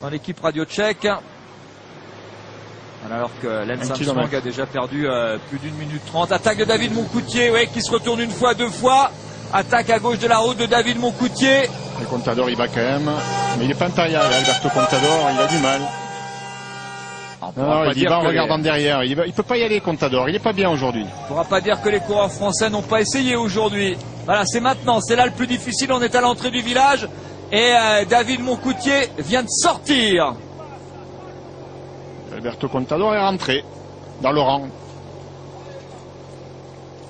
dans l'équipe radio tchèque. Alors que Lance Armstrong a déjà perdu plus d'1 minute 30. Attaque de David Moncoutier, oui, qui se retourne une fois, deux fois. Attaque à gauche de la route de David Moncoutier. Le Contador il va quand même, mais il est pas impérial, Alberto Contador, il a du mal. Non, il y va en regardant derrière, il peut pas y aller Contador, il est pas bien aujourd'hui. On ne pourra pas dire que les coureurs français n'ont pas essayé aujourd'hui. Voilà, c'est maintenant, c'est là le plus difficile, on est à l'entrée du village et David Moncoutier vient de sortir. Alberto Contador est rentré dans le rang.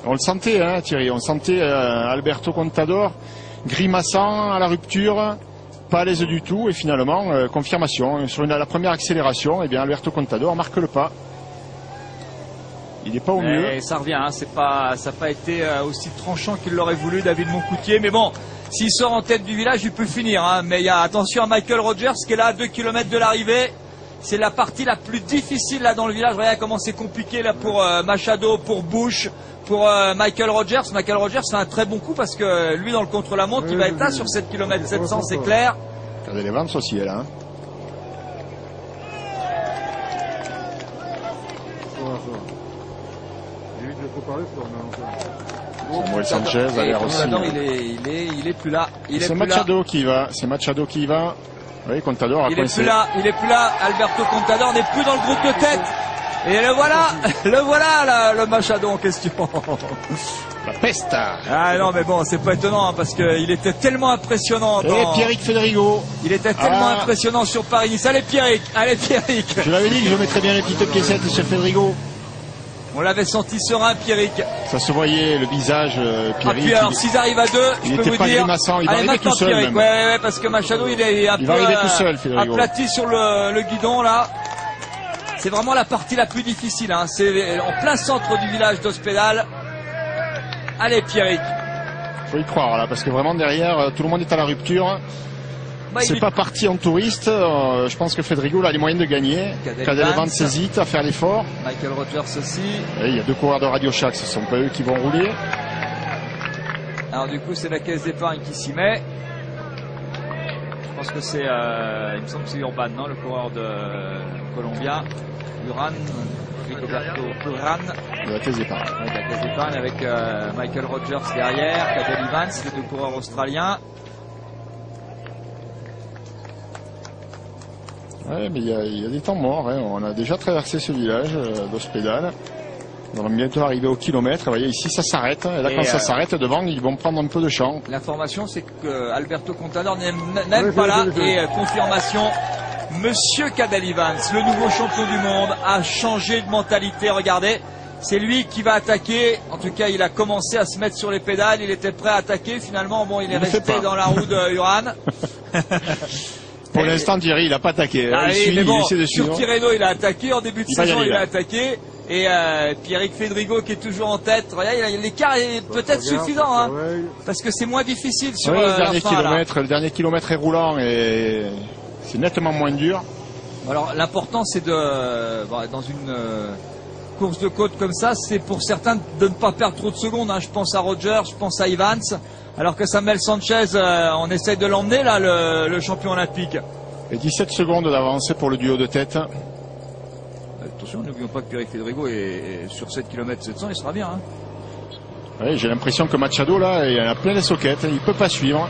On le sentait, hein, Thierry, on sentait Alberto Contador grimaçant à la rupture, pas à l'aise du tout, et finalement, confirmation. Sur la première accélération, eh bien, Alberto Contador marque le pas. Il n'est pas au mieux. Et ça revient, hein, ça n'a pas été aussi tranchant qu'il l'aurait voulu, David Moncoutier. Mais bon, s'il sort en tête du village, il peut finir. Hein, mais il y a attention à Michael Rogers qui est là à 2 km de l'arrivée. C'est la partie la plus difficile là dans le village. Regardez comment c'est compliqué là pour Machado, pour Bush, pour Michael Rogers. Michael Rogers fait un très bon coup parce que lui dans le contre-la-montre, il va être là sur 7 km 700, c'est clair. Regardez les ventes aussi, elle, hein. Samuel Sanchez a l'air aussi. Il est plus là. C'est Machado qui va. C'est Machado qui va. Oui, Contador a coincé. Il est plus là. Alberto Contador n'est plus dans le groupe de tête. Et le voilà, le Machado en question. La peste. Ah non, mais bon, c'est pas étonnant hein, parce qu'il était tellement impressionnant. Et Pierrick Fédrigo. Il était tellement impressionnant sur Paris. Allez Pierrick. Je l'avais dit que je mettrais bien les petites piécettes sur Fédrigo. On l'avait senti serein, Pierrick. Ça se voyait, le visage, Pierrick. Puis alors, s'ils arrivent à 2, je peux vous dire. Il va arriver tout seul. Pierrick, ouais, parce que Machado, il est un peu aplati sur le guidon, là. C'est vraiment la partie la plus difficile, hein. C'est en plein centre du village d'Ospedal. Allez, Pierrick. Faut y croire, là, parce que vraiment derrière, tout le monde est à la rupture. C'est pas parti en touriste. Je pense que Fédrigo a les moyens de gagner. Cadel Evans hésite à faire l'effort. Michael Rogers aussi. Et il y a 2 coureurs de Radio Shack, ce sont pas eux qui vont rouler. Alors du coup c'est la caisse d'épargne qui s'y met. Je pense que c'est, il me semble que c'est Urban, non, le coureur de Colombia. Rigoberto Urán. De la caisse d'épargne. Ouais, de la caisse d'épargne avec Michael Rogers derrière, Cadel Evans, les 2 coureurs australiens. Ouais, mais il y a des temps morts, hein. On a déjà traversé ce village d'Ospedal. On va bientôt arriver au kilomètre. Vous voyez, ici, ça s'arrête. Et là, quand ça s'arrête, devant, ils vont prendre un peu de champ. L'information, c'est que Alberto Contador n'est pas là. Et confirmation, Monsieur Cadel Evans, le nouveau champion du monde, a changé de mentalité. Regardez, c'est lui qui va attaquer. En tout cas, il a commencé à se mettre sur les pédales. Il était prêt à attaquer. Finalement, bon, il est resté dans la roue de Urán. Pour l'instant, Thierry, il n'a pas attaqué. Sur Tirreno, il a attaqué. En début de saison, il a attaqué. Et Pierrick Fédrigo qui est toujours en tête. Regardez, l'écart est peut-être suffisant, hein, parce que c'est moins difficile sur le dernier kilomètre. Le dernier kilomètre est roulant et c'est nettement moins dur. Alors l'important, c'est dans une course de côte comme ça, c'est pour certains de ne pas perdre trop de secondes. Hein. Je pense à Rogers, je pense à Evans. Alors que Samuel Sanchez, on essaye de l'emmener là, le champion olympique. Et 17 secondes d'avance pour le duo de tête. Attention, n'oublions pas que Pierrick Fédrigo est sur 7 km 700, il sera bien. Hein. Oui, j'ai l'impression que Machado là, il a plein les soquettes, il peut pas suivre.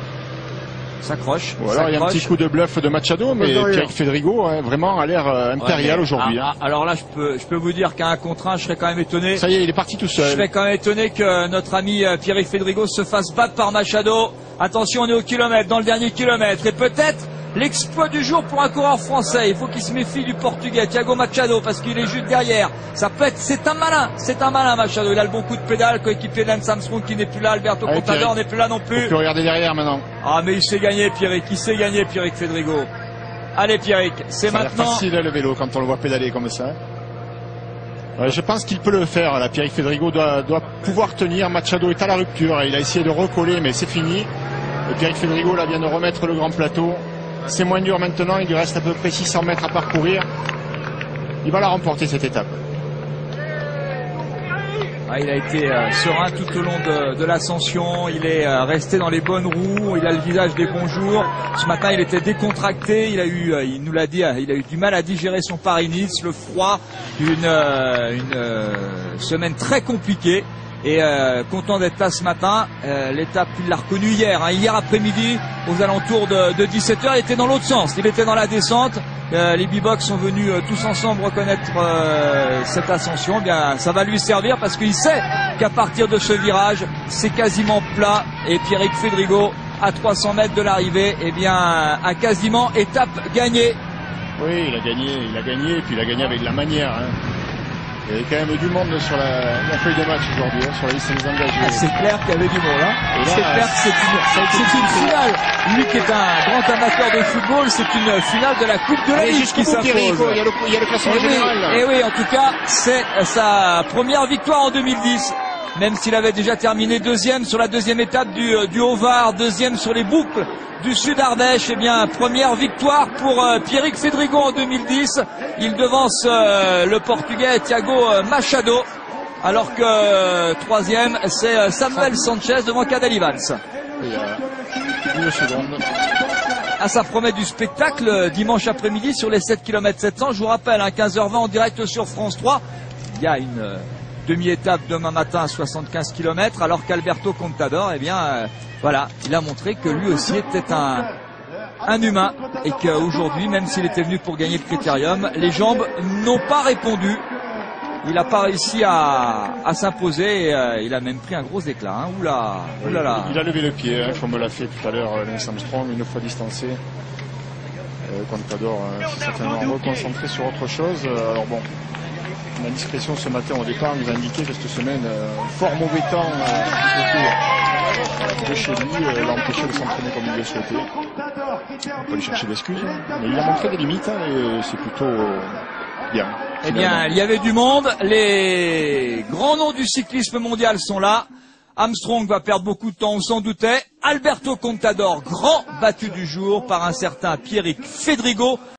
S'accroche. Ou alors il y a un petit coup de bluff de Machado, mais Pierrick Fédrigo vraiment a l'air impérial aujourd'hui. Alors là, je peux vous dire qu'à 1 contre 1, je serais quand même étonné. Ça y est, il est parti tout seul. Je serais quand même étonné que notre ami Pierrick Fédrigo se fasse battre par Machado. Attention, on est au kilomètre, dans le dernier kilomètre. Et peut-être l'exploit du jour pour un coureur français. Il faut qu'il se méfie du Portugais, Thiago Machado, parce qu'il est juste derrière. Ça peut être, c'est un malin Machado. Il a le bon coup de pédale, coéquipier de Lance Armstrong qui n'est plus là, Alberto Contador n'est plus là non plus. Il faut regarder derrière maintenant. Ah mais il s'est gagné Pierrick, Pierrick Fédrigo. Allez Pierrick, c'est maintenant. C'est facile le vélo quand on le voit pédaler comme ça. Je pense qu'il peut le faire. Là, Pierrick Fédrigo doit pouvoir tenir. Machado est à la rupture. Il a essayé de recoller, mais c'est fini. Et Pierrick Fédrigo là vient de remettre le grand plateau. C'est moins dur maintenant, il lui reste à peu près 600 mètres à parcourir. Il va la remporter cette étape. Ah, il a été serein tout au long de l'ascension, il est resté dans les bonnes roues, il a le visage des bons jours. Ce matin il était décontracté, il nous l'a dit, il a eu du mal à digérer son Paris-Nice, le froid, une semaine très compliquée. Et content d'être là ce matin. L'étape, il l'a reconnu hier, hein, hier après-midi aux alentours de 17h. Il était dans l'autre sens, il était dans la descente. Les B-Box sont venus tous ensemble reconnaître cette ascension. Eh bien, ça va lui servir parce qu'il sait qu'à partir de ce virage c'est quasiment plat, et Pierrick Fédrigo à 300 mètres de l'arrivée, eh bien, a quasiment étape gagnée. Oui, il a gagné, et puis il a gagné avec de la manière, hein. Il y avait quand même du monde sur la feuille de match aujourd'hui, hein, sur la liste des engagés. Ah, c'est clair qu'il y avait du monde, hein. C'est clair que c'est une finale. Lui qui est un grand amateur de football, c'est une finale de la Coupe de la Ligue qui s'impose. Il y a le classement général. Et oui, en tout cas, c'est sa première victoire en 2010. Même s'il avait déjà terminé deuxième sur la deuxième étape du Haut-Var, deuxième sur les boucles du Sud-Ardèche, eh bien, première victoire pour Pierrick Fédrigo en 2010. Il devance le Portugais Thiago Machado, alors que troisième, c'est Samuel Sanchez devant Cadel Evans. Il y a 2 secondes. Ah, ça promet du spectacle dimanche après-midi sur les 7 km 700. Je vous rappelle, hein, 15h20 en direct sur France 3. Il y a une demi-étape demain matin à 75 km, alors qu'Alberto Contador, eh bien, voilà, il a montré que lui aussi était un humain, et qu'aujourd'hui, même s'il était venu pour gagner le Critérium, les jambes n'ont pas répondu. Il n'a pas réussi à s'imposer, et il a même pris un gros éclat, hein. Oulala. Il a levé le pied, hein, comme l'a fait tout à l'heure Lance Armstrong, une fois distancé. Contador s'est certainement reconcentré sur autre chose. Alors bon, la discrétion ce matin au départ nous a indiqué que cette semaine, fort mauvais temps de chez lui l'a empêché de s'entraîner comme il le souhaitait. On peut lui chercher d'excuses, mais il a montré des limites, hein, et c'est plutôt bien. Eh bien, il y avait du monde, les grands noms du cyclisme mondial sont là. Armstrong va perdre beaucoup de temps, on s'en doutait. Alberto Contador, grand battu du jour par un certain Pierrick Fédrigo.